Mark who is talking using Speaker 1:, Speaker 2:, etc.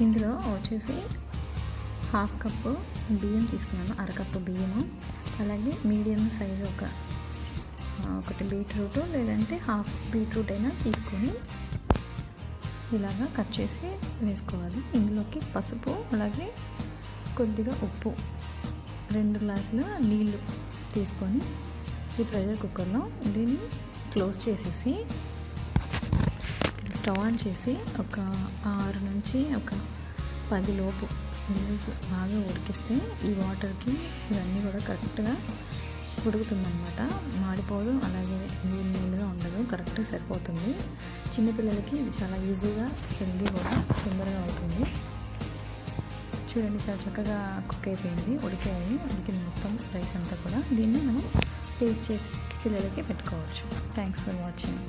Speaker 1: ఇందులో వచ్చేసి half cup బియ్యం తీసుకున్నాను, అరకప్పు బియ్యము, అలాగే మీడియం సైజు ఒకటి బీట్రూట్ లేదంటే హాఫ్ బీట్రూట్ అయినా తీసుకొని ఇలాగా కట్ చేసి వేసుకోవాలి. ఇందులోకి పసుపు, అలాగే కొద్దిగా ఉప్పు, 2 గ్లాసుల నీళ్ళు తీసుకొని ఈ ప్రెషర్ కుక్కర్లో దీన్ని క్లోజ్ చేసేసి స్టవ్ ఆన్ చేసి ఒక 6 నుంచి ఒక 10 లోపు విజిల్స్ బాగా ఉడికిస్తే ఈ వాటర్కి ఇవన్నీ కూడా కరెక్ట్గా ఉడుకుతుందన్నమాట. మాడిపోదు, అలాగే నీళ్ళుగా ఉండదు, కరెక్ట్గా సరిపోతుంది. చిన్నపిల్లలకి ఇది చాలా ఈజీగా, హెల్దీ కూడా తొందరగా అవుతుంది. చూడండి, చాలా చక్కగా కుక్ అయిపోయింది, ఉడికింది మొత్తం రైస్ అంతా కూడా. దీన్ని మనం టేస్ట్ చేసి పిల్లలకి పెట్టుకోవచ్చు. Thanks for watching.